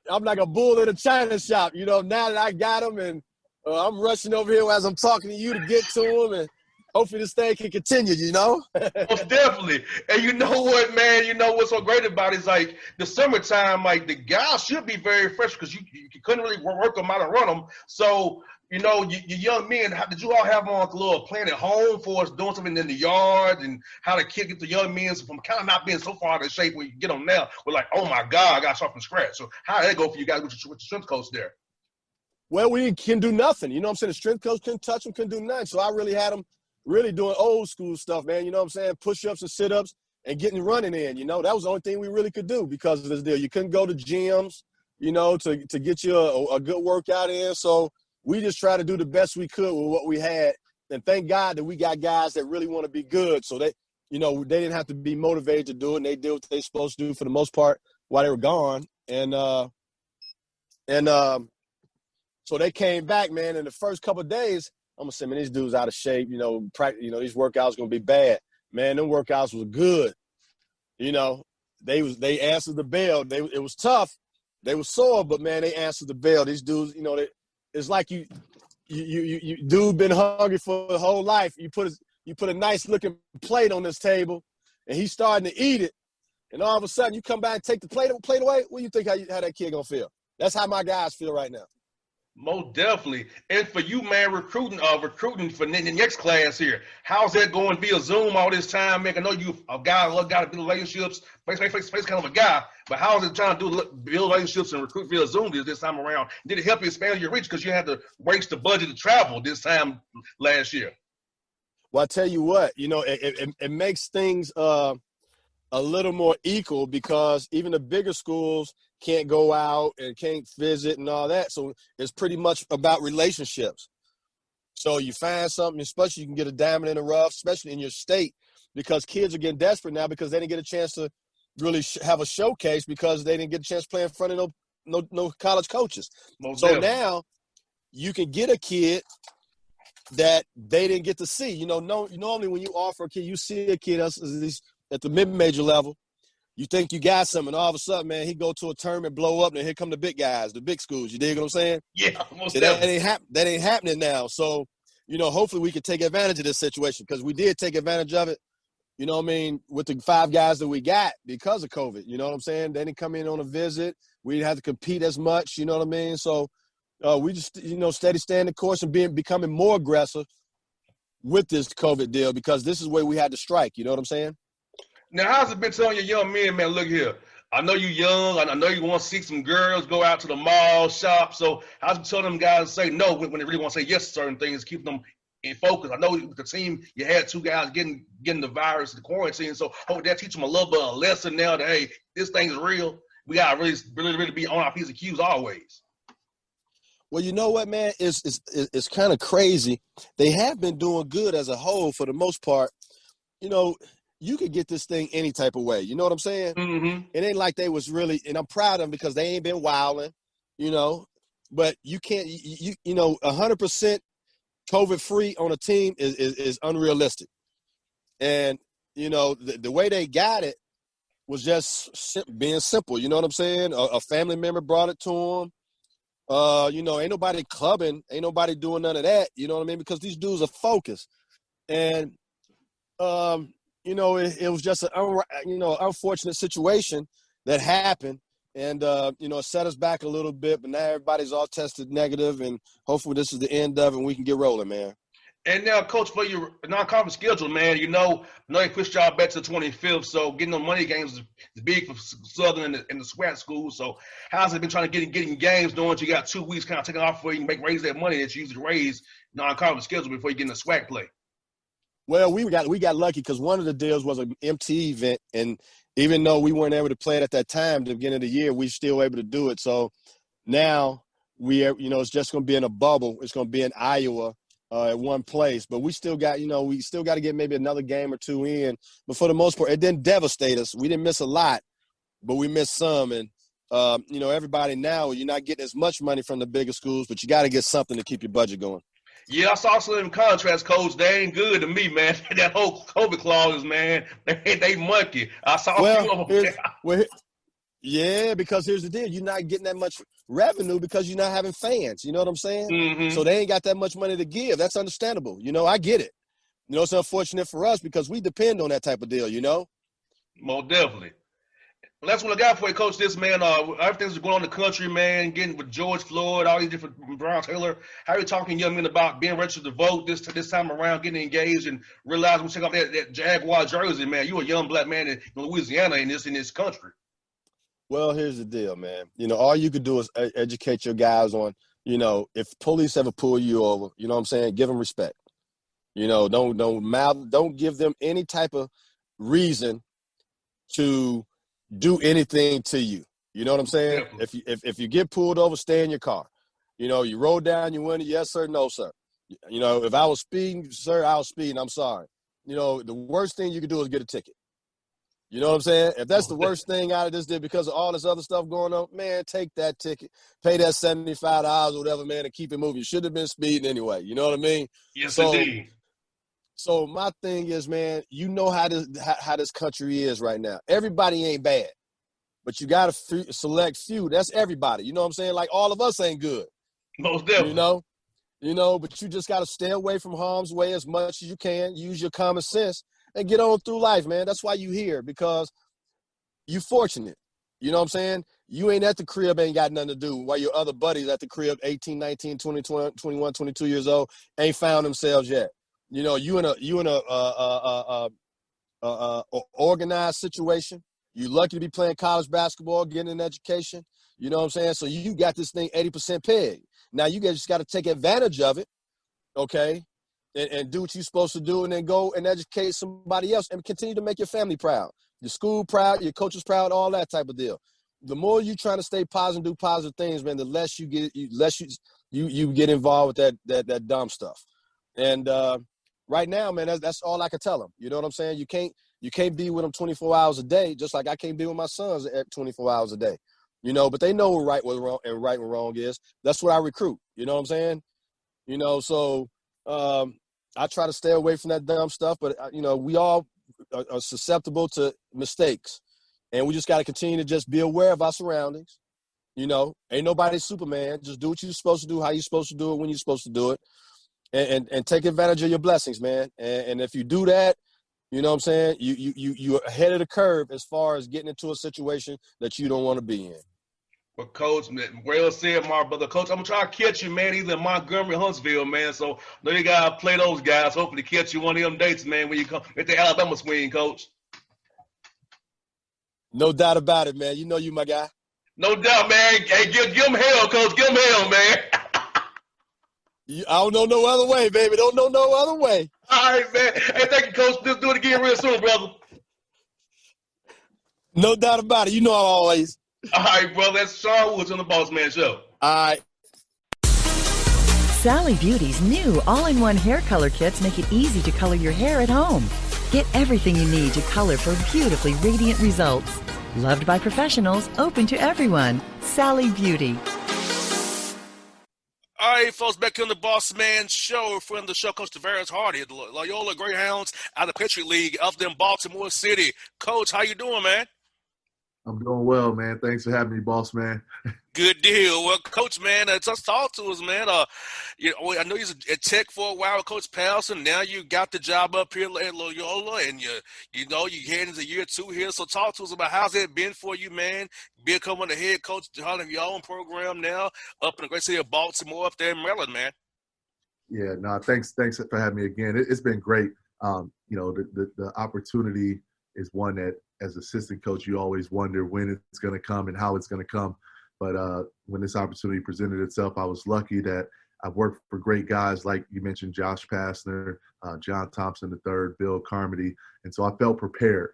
I'm like a bull in a china shop, now that I got them, and I'm rushing over here as I'm talking to you to get to them, and hopefully this thing can continue, Most definitely. And you know what, man? You know what's so great about it is, like, the summertime, like, the guys should be very fresh because you couldn't really work them out and run them. So, you young men, did you all have on like a little plan at home for us doing something in the yard, and how to get the young men from kind of not being so far out of shape when you get them now? We're like, oh, my God, I got to start from scratch. So how did that go for you guys with your strength coach there? Well, we can do nothing. You know what I'm saying? The strength coach couldn't touch them, couldn't do nothing. So I really had them really doing old school stuff, man. You know what I'm saying? Push-ups and sit-ups and getting running in, That was the only thing we really could do because of this deal. You couldn't go to gyms, to get you a good workout in. So we just tried to do the best we could with what we had. And thank God that we got guys that really want to be good. So they didn't have to be motivated to do it, and they did what they supposed to do for the most part while they were gone. And so they came back, man. In the first couple of days, I'm gonna say, man, these dudes out of shape. These workouts gonna be bad. Man, them workouts was good. They answered the bell. It was tough. They were sore, but man, they answered the bell. These dudes, it's like you dude been hungry for the whole life. You put a nice looking plate on this table, and he's starting to eat it, and all of a sudden you come back and take the plate away. What do you think how that kid gonna feel? That's how my guys feel right now. Most definitely. And for you, man, recruiting for the next class here, how's that going via Zoom all this time, man? I know you a guy love got to build relationships, face kind of a guy, but how is it trying to build relationships and recruit via Zoom this time around? Did it help you expand your reach because you had to waste the budget to travel this time last year? Well, I tell you what, it makes things a little more equal because even the bigger schools can't go out and can't visit and all that. So it's pretty much about relationships. So you find something, especially you can get a diamond in the rough, especially in your state, because kids are getting desperate now because they didn't get a chance to really have a showcase because they didn't get a chance to play in front of no college coaches. Now you can get a kid that they didn't get to see. Normally when you offer a kid, you see a kid at the mid-major level, you think you got something, and all of a sudden, man, he go to a tournament, blow up, and here come the big guys, the big schools. You dig what I'm saying? Yeah, most definitely. That ain't happening now. So, hopefully we can take advantage of this situation because we did take advantage of it, with the 5 guys that we got because of COVID. You know what I'm saying? They didn't come in on a visit. We didn't have to compete as much, you know what I mean? So we just, steady staying the course and becoming more aggressive with this COVID deal because this is where we had to strike. You know what I'm saying? Now, how's it been telling your young men, man, look here, I know you're young. I know you want to see some girls, go out to the mall, shop. So how's it telling them guys to say no when they really want to say yes to certain things, keep them in focus? I know with the team, you had 2 guys getting the virus, the quarantine. So hope that teach them a little bit of a lesson now that, hey, this thing is real. We got to really be on our P's and Q's always. Well, you know what, man? It's kind of crazy. They have been doing good as a whole for the most part. You could get this thing any type of way. You know what I'm saying? Mm-hmm. It ain't like they was really, and I'm proud of them because they ain't been wilding, but you can't, 100% COVID-free on a team is unrealistic. And, the way they got it was just being simple. You know what I'm saying? A family member brought it to them. Ain't nobody clubbing, ain't nobody doing none of that. You know what I mean? Because these dudes are focused. And, it was just an unfortunate situation that happened, and it set us back a little bit. But now everybody's all tested negative, and hopefully this is the end of it, and we can get rolling, man. And now, Coach, for your non-conference schedule, man, I know they pushed y'all back to the 25th, so getting the money games is big for Southern and the SWAT schools. So how's it been trying to getting games, knowing that you got 2 weeks kind of taking off before you can raise that money that you usually raise non-conference schedule before you get in the SWAT play? Well, we got lucky because one of the deals was an MTE event, and even though we weren't able to play it at that time, the beginning of the year, we still able to do it. So now it's just going to be in a bubble. It's going to be in Iowa at one place, but we still got to get maybe another game or two in. But for the most part, it didn't devastate us. We didn't miss a lot, but we missed some. And everybody now, you're not getting as much money from the bigger schools, but you got to get something to keep your budget going. Yeah, I saw some of them contracts, Coach. They ain't good to me, man. That whole COVID clauses, man, they monkey. I saw a few of them. Yeah, because here's the deal. You're not getting that much revenue because you're not having fans. You know what I'm saying? Mm-hmm. So they ain't got that much money to give. That's understandable. I get it. It's unfortunate for us because we depend on that type of deal, Most definitely. Well, that's what I got for you, Coach. This, man, everything's going on in the country, man, getting with George Floyd, all these different Brown Taylor. How are you talking to young men about being registered to vote this time around, getting engaged and realizing we check out that Jaguar jersey, man? You a young black man in Louisiana in this country. Well, here's the deal, man. All you could do is educate your guys on, if police ever pull you over, you know what I'm saying? Give them respect. Don't give them any type of reason to do anything to you. You know what I'm saying? Definitely. If you get pulled over, stay in your car. You roll down your window, yes sir, no sir. If I was speeding, sir, I was speeding, I'm sorry. The worst thing you could do is get a ticket. You know what I'm saying? If that's the worst thing out of this deal because of all this other stuff going on, man, take that ticket, pay that $75 or whatever, man, and keep it moving. You should have been speeding anyway. You know what I mean? Yes, indeed. So my thing is, man, how this country is right now. Everybody ain't bad, but you got to select few. That's everybody. You know what I'm saying? Like all of us ain't good. Most definitely. But you just got to stay away from harm's way as much as you can. Use your common sense and get on through life, man. That's why you here, because you fortunate. You know what I'm saying? You ain't at the crib, ain't got nothing to do, while your other buddies at the crib, 18, 19, 20, 21, 22 years old, ain't found themselves yet. You in a organized situation. You lucky to be playing college basketball, getting an education. You know what I'm saying? So you got this thing 80% pegged. Now you just got to take advantage of it, okay, and do what you're supposed to do, and then go and educate somebody else and continue to make your family proud, your school proud, your coaches proud, all that type of deal. The more you trying to stay positive, do positive things, man, the less you get, you get involved with that dumb stuff. And right now, man, that's all I can tell them. You know what I'm saying? You can't be with them 24 hours a day, just like I can't be with my sons at 24 hours a day. But they know what right and wrong is. That's what I recruit. You know what I'm saying? So I try to stay away from that dumb stuff. But we all are susceptible to mistakes, and we just got to continue to just be aware of our surroundings. Ain't nobody Superman. Just do what you're supposed to do, how you're supposed to do it, when you're supposed to do it. And take advantage of your blessings, man. And if you do that, you know what I'm saying, you're ahead of the curve as far as getting into a situation that you don't want to be in. Well, Coach, well said, my brother. Coach, I'm going to try to catch you, man, either in Montgomery or Huntsville, man. So I know you got to play those guys. Hopefully catch you one of them dates, man, when you come at the Alabama swing, Coach. No doubt about it, man. You my guy. No doubt, man. Hey, give him hell, Coach. Give him hell, man. I don't know no other way, baby. Don't know no other way. All right, man. Hey, thank you, Coach. Do it again real soon, brother. No doubt about it. I'm always. All right, brother. That's Sean Woods on the Bossman Show. All right. Sally Beauty's new all-in-one hair color kits make it easy to color your hair at home. Get everything you need to color for beautifully radiant results. Loved by professionals, open to everyone. Sally Beauty. All right, folks, back on the Bossman Show. Friend of the show, Coach Tavaras Hardy, the Loyola Greyhounds out of the Patriot League up in Baltimore City. Coach, how you doing, man? I'm doing well, man. Thanks for having me, boss man. Good deal. Well, Coach, man, just talk to us, man. I know you was at Tech for a while with Coach Powelson. Now you got the job up here at Loyola, and you heading into year 2 here. So talk to us about how's it been for you, man, becoming the head coach of your own program now up in the great city of Baltimore up there in Maryland, man. Yeah, no, thanks for having me again. It's been great. The opportunity is one that, as assistant coach, you always wonder when it's going to come and how it's going to come. But when this opportunity presented itself, I was lucky that I've worked for great guys like you mentioned, Josh Pastner, John Thompson III, Bill Carmody, and so I felt prepared.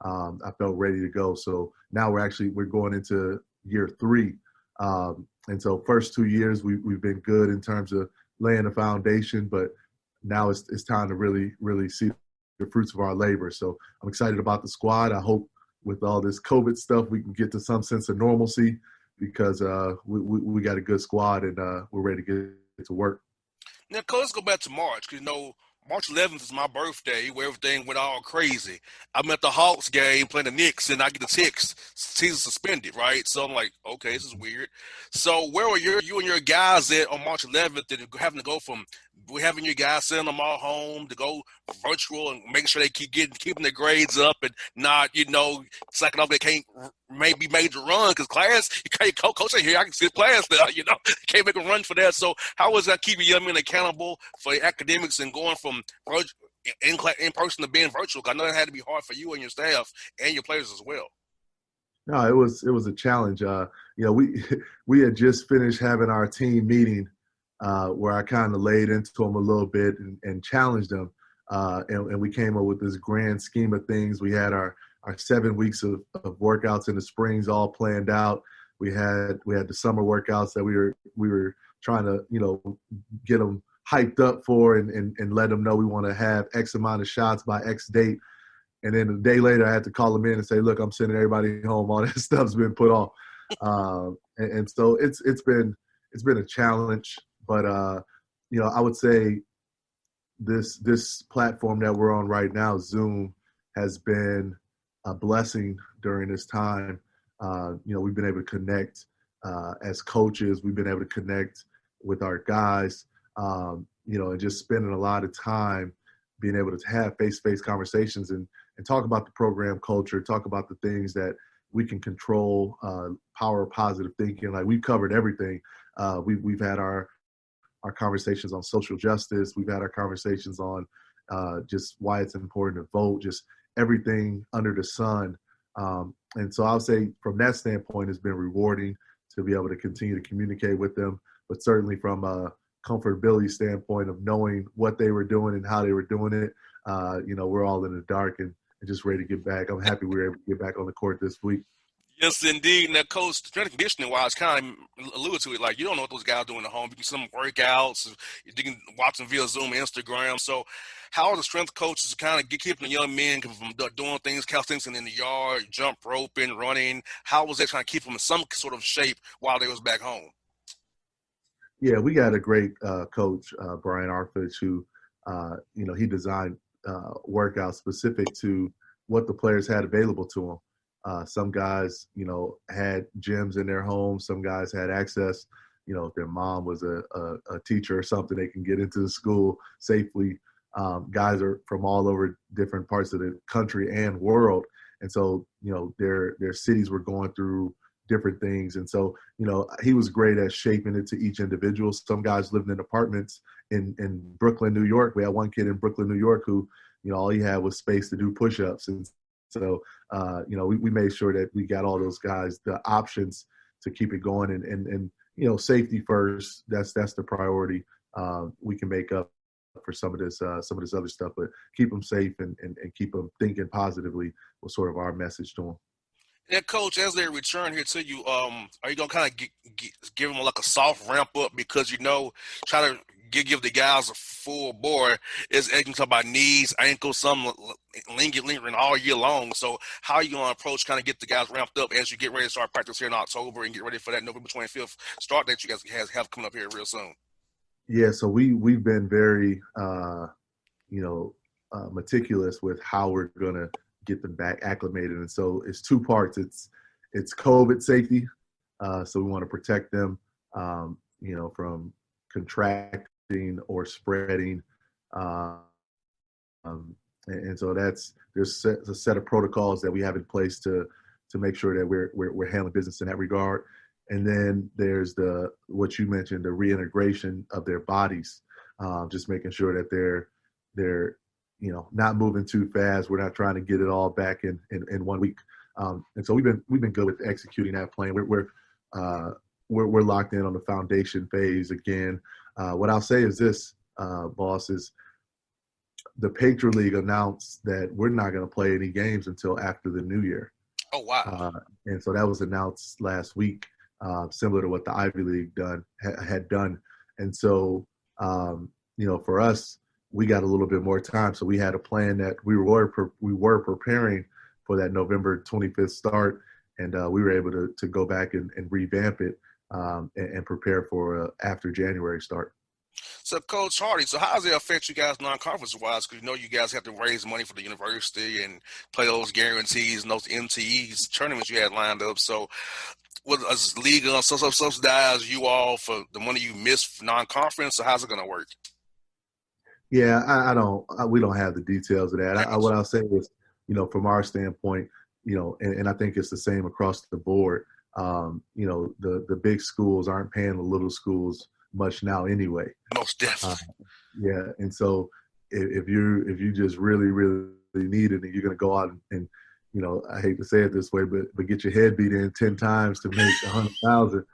I felt ready to go. So now we're going into year 3, and so first 2 years we've been good in terms of laying the foundation, but now it's time to really see the fruits of our labor. So I'm excited about the squad. I hope with all this COVID stuff we can get to some sense of normalcy, because we got a good squad and we're ready to get to work. Now, Coach, let's go back to March, because, March 11th is my birthday, where everything went all crazy. I'm at the Hawks game playing the Knicks, and I get a text, season suspended, right? So I'm like, okay, this is weird. So where were you and your guys at on March 11th, and having to go from having your guys sending them all home to go virtual and making sure they keeping their grades up and not, slacking off? They can't maybe major run because class, you can't, coach ain't here, I can skip class now, you can't make a run for that. So how was that keeping young men accountable for academics and going from in person to being virtual? Because I know it had to be hard for you and your staff and your players as well. No, it was a challenge. We had just finished having our team meeting where I kind of laid into them a little bit and challenged them. And we came up with this grand scheme of things. We had our 7 weeks of workouts in the springs all planned out. We had the summer workouts that we were trying to, get them hyped up for and let them know we want to have X amount of shots by X date. And then a day later, I had to call them in and say, look, I'm sending everybody home. All that stuff's been put off. And so it's been a challenge. But, I would say this platform that we're on right now, Zoom, has been a blessing during this time. We've been able to connect as coaches. We've been able to connect with our guys, and just spending a lot of time being able to have face-to-face conversations and talk about the program culture, talk about the things that we can control, power of positive thinking. Like, we've covered everything. We've had our conversations on social justice. We've had our conversations on just why it's important to vote, just everything under the sun. And so I'll say from that standpoint, it's been rewarding to be able to continue to communicate with them, but certainly from a comfortability standpoint of knowing what they were doing and how they were doing it, we're all in the dark and just ready to get back. I'm happy we were able to get back on the court this week. Yes, indeed. Now, Coach, strength and conditioning-wise, kind of alluded to it. Like, you don't know what those guys are doing at home. You can see them workouts. You can watch them via Zoom, Instagram. So how are the strength coaches kind of keeping the young men from doing things, calisthenics in the yard, jump roping, running? How was that trying to keep them in some sort of shape while they was back home? Yeah, we got a great coach, Brian Arfitch, who, he designed workouts specific to what the players had available to them. Some guys, had gyms in their homes. Some guys had access. If their mom was a teacher or something, they can get into the school safely. Guys are from all over different parts of the country and world. And so, their cities were going through different things. And so, he was great at shaping it to each individual. Some guys lived in apartments in Brooklyn, New York. We had one kid in Brooklyn, New York, who, all he had was space to do push-ups. And so, we made sure that we got all those guys the options to keep it going and safety first. That's the priority. We can make up for some of this other stuff, but keep them safe and keep them thinking positively was sort of our message to them. Yeah, Coach, as they return here to you, are you going to kind of give them like a soft ramp up because, try to give the guys a full bore is talking about knees, ankles, some lingering all year long. So how are you going to approach kind of get the guys ramped up as you get ready to start practice here in October and get ready for that November 25th start that you guys have coming up here real soon? Yeah, so we've been very, meticulous with how we're going to get them back acclimated. And so it's two parts. It's COVID safety. So we want to protect them, from contracting or spreading. And so there's a set of protocols that we have in place to make sure that we're handling business in that regard. And then there's what you mentioned, the reintegration of their bodies, just making sure that they're not moving too fast. We're not trying to get it all back in 1 week. And so we've been good with executing that plan. We're locked in on the foundation phase again. What I'll say is this, boss, is the Patriot League announced that we're not going to play any games until after the new year. Oh, wow. And so that was announced last week, similar to what the Ivy League had done. And so, for us, we got a little bit more time. So we had a plan that we were preparing for that November 25th start, and we were able to go back and revamp it and prepare for after January start. So, Coach Hardy, so how does it affect you guys non-conference-wise? Because you guys have to raise money for the university and play those guarantees and those MTEs tournaments you had lined up. So, was the league going to subsidize you all for the money you missed for non-conference, or how's it going to work? Yeah, we don't have the details of that. What I'll say is, from our standpoint, and I think it's the same across the board. The big schools aren't paying the little schools much now anyway. Most definitely. Yeah, and so if you just really, really need it, and you're going to go out and I hate to say it this way, but get your head beat in 10 times to make 100,000.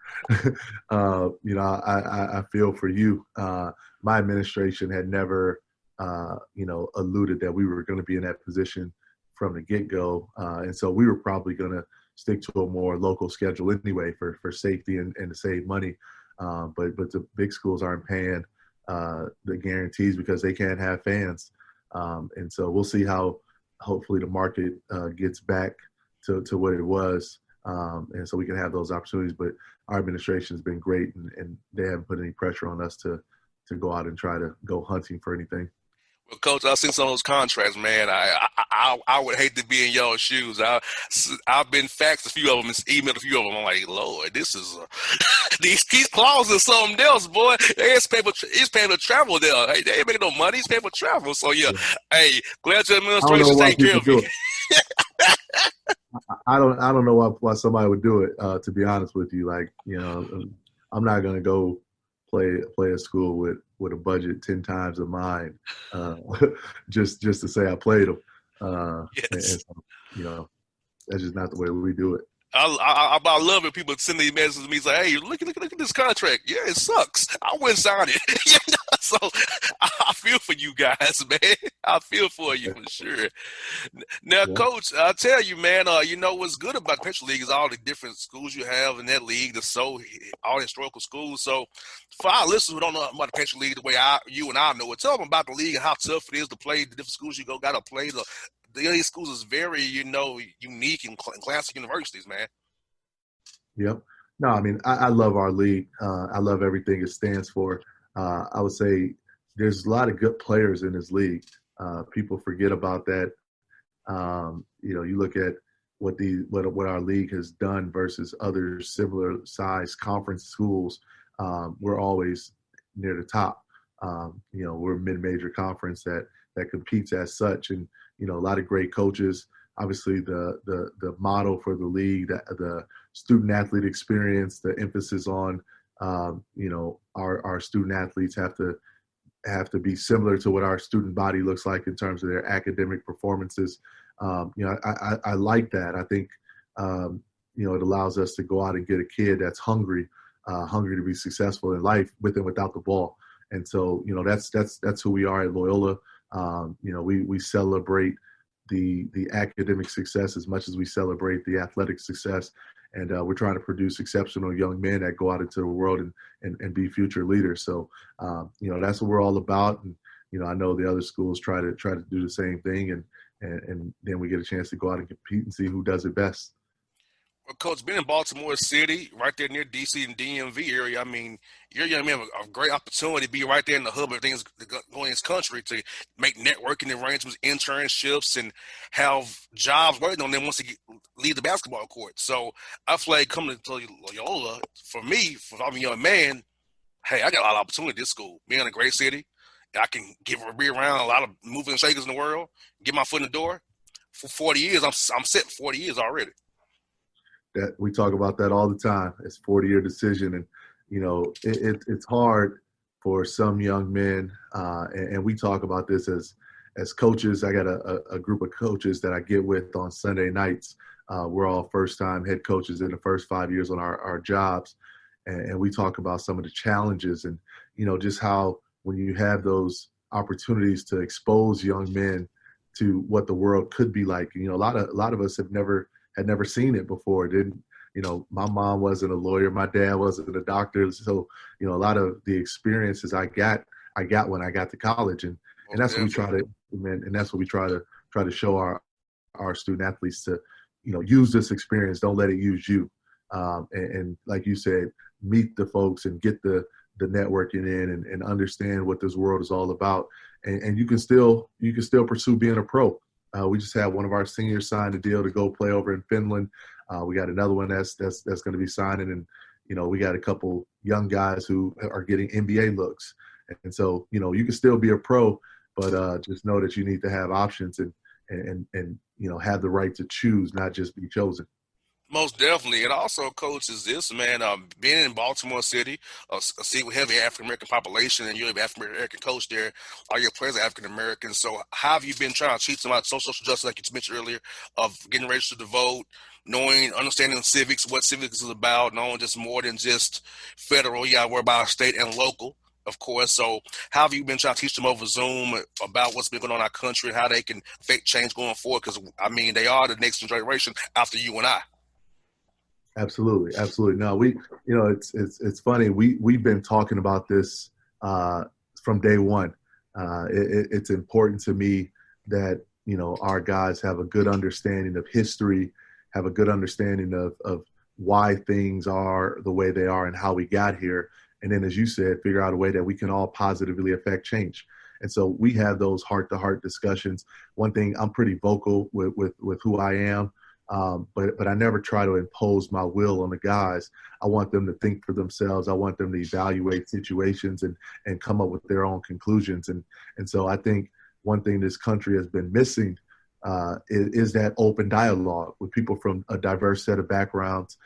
I feel for you. My administration had never, alluded that we were going to be in that position from the get-go, and so we were probably going to stick to a more local schedule anyway for safety and to save money. But the big schools aren't paying the guarantees because they can't have fans, and so we'll see how. Hopefully the market gets back to what it was, and so we can have those opportunities. But our administration has been great, and they haven't put any pressure on us to go out and try to go hunting for anything. Well, Coach, I've seen some of those contracts, man. I would hate to be in y'all's shoes. I've been faxed a few of them and emailed a few of them. I'm like, Lord, this is these clauses is something else, boy. It's paying for travel there. Hey, they ain't making no money. It's paying for travel. So yeah, hey, glad your administration taking care of you. I don't know why somebody would do it. To be honest with you, I'm not gonna go play a school with a budget 10 times of mine, just to say I played them. Yes. And, that's just not the way we do it. I love it. People send these messages to me, say, "Hey, look at this contract. Yeah, it sucks. I wouldn't sign it." So I feel for you guys, man. I feel for you for sure. Now, yeah. Coach, I tell you, man. What's good about the Patriot League is all the different schools you have in that league. All the historical schools. So for our listeners who don't know about the Patriot League the way you and I know it, tell them about the league and how tough it is to play the different schools you got to play. The schools is very, unique and classic universities, man. Yep. No, I mean, I love our league. I love everything it stands for. I would say there's a lot of good players in this league. People forget about that. You look at what our league has done versus other similar size conference schools. We're always near the top. We're a mid-major conference that competes as such, and a lot of great coaches. Obviously, the model for the league, the student athlete experience, the emphasis on our student athletes have to be similar to what our student body looks like in terms of their academic performances. I like that. I think it allows us to go out and get a kid that's hungry to be successful in life with and without the ball. And so that's who we are at Loyola. We celebrate the academic success as much as we celebrate the athletic success. And we're trying to produce exceptional young men that go out into the world and be future leaders. So, that's what we're all about. And, I know the other schools try to do the same thing. And then we get a chance to go out and compete and see who does it best. Well, Coach, being in Baltimore City, right there near D.C. and DMV area, I mean, you're a young man with a great opportunity to be right there in the hub of things going in this country to make networking arrangements, internships, and have jobs waiting on them once they leave the basketball court. So I feel like coming to Loyola, for me, for I'm a young man, hey, I got a lot of opportunity at this school. Being in a great city, I can be around a lot of moving and shakers in the world, get my foot in the door. For 40 years, I'm set for 40 years already. That we talk about that all the time. It's a 40-year decision, and it's hard for some young men. And we talk about this as coaches. I got a group of coaches that I get with on Sunday nights. We're all first-time head coaches in the first 5 years on our jobs, and we talk about some of the challenges. And just how when you have those opportunities to expose young men to what the world could be like. A lot of us had never seen it before. Didn't my mom wasn't a lawyer, my dad wasn't a doctor, so a lot of the experiences I got when I got to college, and that's what we try to, and that's what we try to show our student athletes to, use this experience. Don't let it use you, and like you said, meet the folks and get the networking in and understand what this world is all about. And you can still pursue being a pro. We just had one of our seniors sign a deal to go play over in Finland. We got another one that's going to be signing, and we got a couple young guys who are getting NBA looks. And so you can still be a pro, but just know that you need to have options and have the right to choose, not just be chosen. Most definitely. And also, Coach, is this, man, being in Baltimore City, a city with heavy African-American population, and you're an African-American coach there, all your players are African-American. So how have you been trying to teach them about social justice, like you mentioned earlier, of getting registered to vote, understanding civics, what civics is about, knowing just more than just federal, you got to worry about state and local, of course. So how have you been trying to teach them over Zoom about what's been going on in our country and how they can affect change going forward? Because, they are the next generation after you and I. Absolutely. No, it's funny. We've been talking about this from day one. It's important to me that, our guys have a good understanding of history, have a good understanding of why things are the way they are and how we got here. And then, as you said, figure out a way that we can all positively affect change. And so we have those heart-to-heart discussions. One thing, I'm pretty vocal with who I am. But I never try to impose my will on the guys. I want them to think for themselves. I want them to evaluate situations and come up with their own conclusions. And so I think one thing this country has been missing is that open dialogue with people from a diverse set of backgrounds.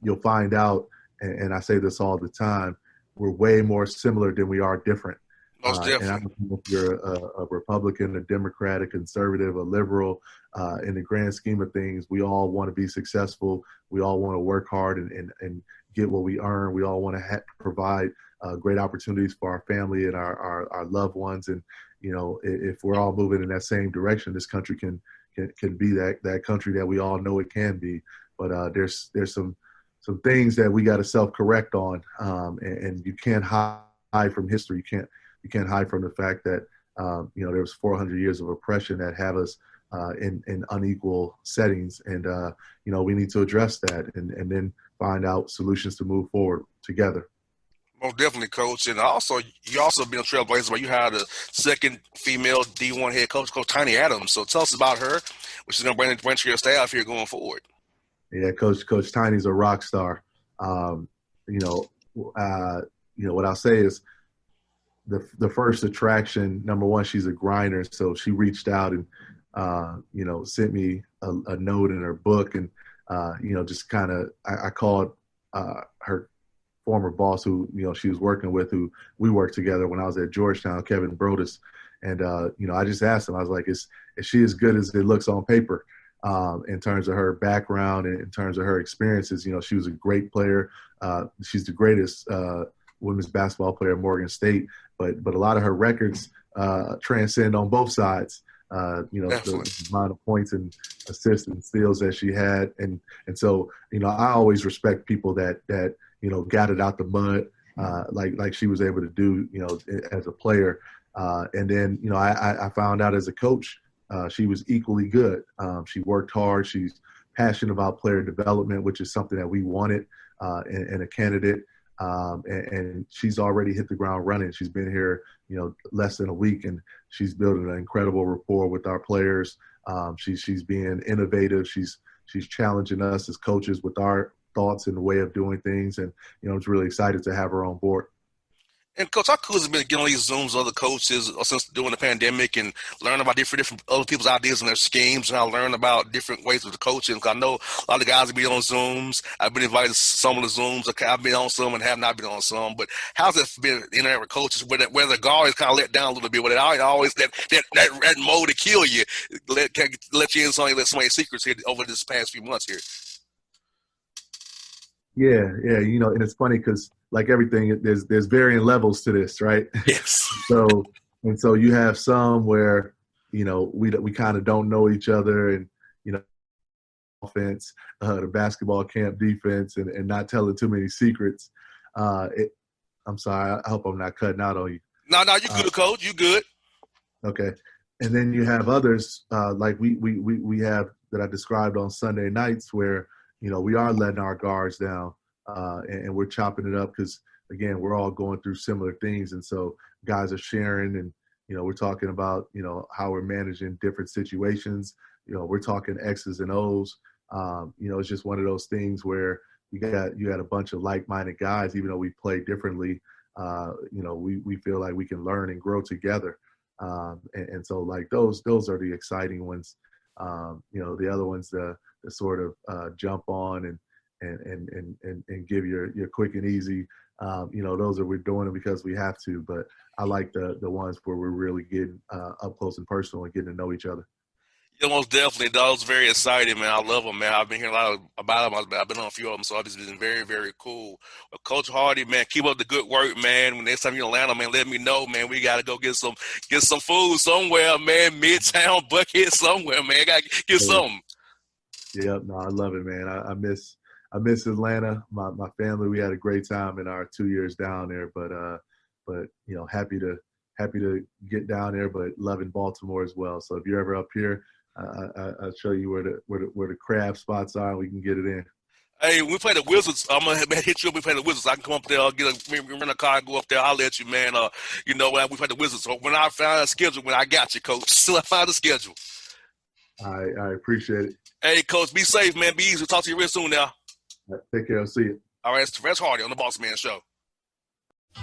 You'll find out, and I say this all the time, we're way more similar than we are different. Most definitely. And I don't know if you're a Republican, a Democrat, a conservative, a liberal. In the grand scheme of things, we all want to be successful. We all want to work hard and get what we earn. We all want to provide great opportunities for our family and our loved ones. And, if we're all moving in that same direction, this country can be that country that we all know it can be. But there's some things that we got to self-correct on, and you can't hide from history. You can't hide from the fact that, there was 400 years of oppression that have us in unequal settings. And, we need to address that and then find out solutions to move forward together. Most definitely, Coach. And also, you also been a trailblazer, but you had a second female D1 head coach, Coach Tiny Adams. So tell us about her, which is going to bring to your staff here going forward. Yeah, Coach Tiny's a rock star. What I'll say is, the first attraction, number one, she's a grinder. So she reached out and, sent me a note in her book and, just kind of, I called her former boss who, she was working with, who we worked together when I was at Georgetown, Kevin Brodus. And, I just asked him, I was like, is she as good as it looks on paper? In terms of her background and in terms of her experiences, she was a great player. She's the greatest women's basketball player at Morgan State, but a lot of her records transcend on both sides. The amount of points and assists and steals that she had, and so I always respect people that got it out the mud, like she was able to do, as a player. And then I found out as a coach, she was equally good. She worked hard. She's passionate about player development, which is something that we wanted in a candidate. And she's already hit the ground running. She's been here, less than a week, and she's building an incredible rapport with our players. She's being innovative. She's challenging us as coaches with our thoughts and the way of doing things. And, I'm just really excited to have her on board. And Coach, how cool has it been getting on these Zooms with other coaches since during the pandemic and learn about different other people's ideas and their schemes, and I learn about different ways of the coaching? Because I know a lot of guys have been on Zooms. I've been invited to some of the Zooms. I've been on some and have not been on some. But how's it been interacting with coaches where the guard is kind of let down a little bit, where they always that mode to kill you, let you in something, let somebody's secrets here over this past few months here? Yeah, you know, and it's funny because like everything, there's varying levels to this, right? Yes. So you have some where, you know, we kind of don't know each other, and you know, offense, the basketball camp defense, and not telling too many secrets. I'm sorry, I hope I'm not cutting out on you. No, you good, Coach. You good. Okay. And then you have others like we have that I described on Sunday nights where, you know, we are letting our guards down and we're chopping it up because, again, we're all going through similar things. And so guys are sharing and, you know, we're talking about, you know, how we're managing different situations. You know, we're talking X's and O's. You know, it's just one of those things where you got a bunch of like-minded guys, even though we play differently. You know, we feel like we can learn and grow together. And so like those are the exciting ones. You know, the other ones that sort of jump on and give your quick and easy. You know, those we're doing it because we have to. But I like the ones where we're really getting up close and personal and getting to know each other. Yeah, most definitely. Those very exciting, man. I love them, man. I've been hearing a lot about them. I've been on a few of them, so it's been very, very cool. But Coach Hardy, man, keep up the good work, man. When next time you're in Atlanta, man, let me know, man. We got to go get some food somewhere, man. Midtown Buckhead somewhere, man. Got to get something. Yeah, no, I love it, man. I miss Atlanta. My family, we had a great time in our 2 years down there, but you know, happy to get down there, but loving Baltimore as well. So if you're ever up here, I'll show you where the crab spots are, and we can get it in. Hey, when we play the Wizards, I'm gonna hit you up. We play the Wizards. I can come up there, rent a car, and go up there. I'll let you, man. You know, we play the Wizards. So when I find a schedule, I got you, Coach. Still, I find a schedule. I appreciate it. Hey, Coach, be safe, man. Be easy. We'll talk to you real soon now. Right, take care. I'll see you. All right, it's Tavaras Hardy on the Bossman Show.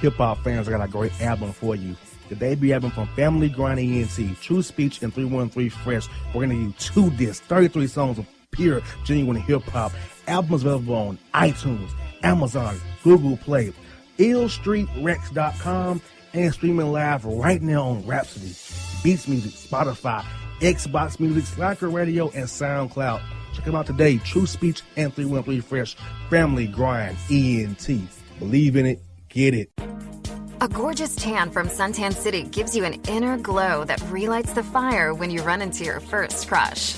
Hip-hop fans, I got a great album for you. The debut album from Family Grind ENT, True Speech and 313 Fresh. We're going to give you 2 discs, 33 songs of pure, genuine hip-hop. Album is available on iTunes, Amazon, Google Play, illstreetrex.com, and streaming live right now on Rhapsody, Beats Music, Spotify, Xbox Music, Slacker Radio, and SoundCloud. Check them out today. True Speech and 313 Fresh. Family Grind ENT. Believe in it. Get it. A gorgeous tan from Suntan City gives you an inner glow that relights the fire when you run into your first crush.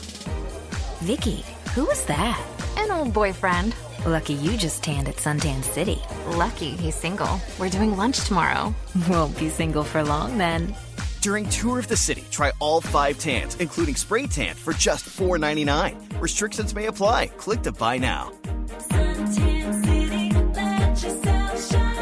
Vicky, who was that? An old boyfriend. Lucky you just tanned at Suntan City. Lucky he's single. We're doing lunch tomorrow. Won't be single for long then. During Tour of the City, try all 5 tans, including spray tan, for just $4.99. Restrictions may apply. Click to buy now. Suntan City, let yourself shine.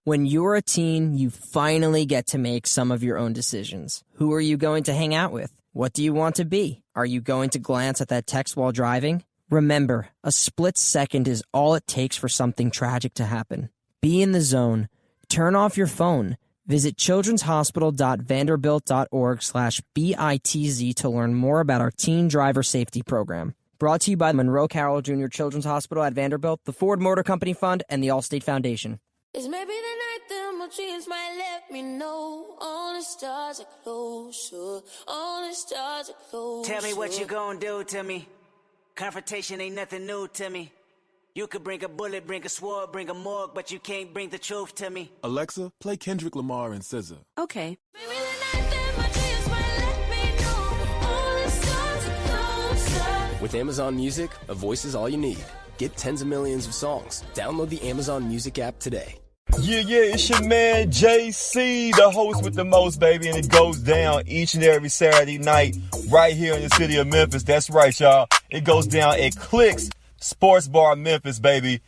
When you're a teen, you finally get to make some of your own decisions. Who are you going to hang out with? What do you want to be? Are you going to glance at that text while driving? Remember, a split second is all it takes for something tragic to happen. Be in the zone. Turn off your phone. Visit childrenshospital.vanderbilt.org/BITZ to learn more about our teen driver safety program. Brought to you by Monroe Carroll Jr. Children's Hospital at Vanderbilt, the Ford Motor Company Fund, and the Allstate Foundation. It's maybe the night that my dreams might let me know. All the stars are closer. All the stars are closer. Tell me what you gonna do to me. Confrontation ain't nothing new to me. You could bring a bullet, bring a sword, bring a morgue, but you can't bring the truth to me. Alexa, play Kendrick Lamar and SZA. Okay. Maybe the night that my dreams might let me know. All the stars are closer. With Amazon Music, a voice is all you need. Get tens of millions of songs. Download the Amazon Music app today. Yeah, it's your man JC, the host with the most, baby, and it goes down each and every Saturday night right here in the city of Memphis. That's right, y'all. It goes down at Clicks Sports Bar Memphis, baby.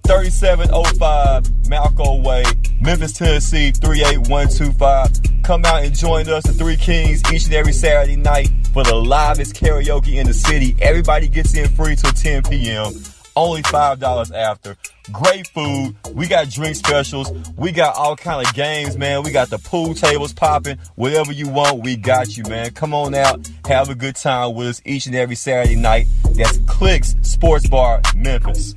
3705 Malco Way, Memphis, Tennessee, 38125. Come out and join us, the Three Kings, each and every Saturday night for the livest karaoke in the city. Everybody gets in free till 10 p.m. Only $5 after. Great food. We got drink specials. We got all kind of games, man. We got the pool tables popping. Whatever you want, we got you, man. Come on out. Have a good time with us each and every Saturday night. That's Clicks Sports Bar, Memphis.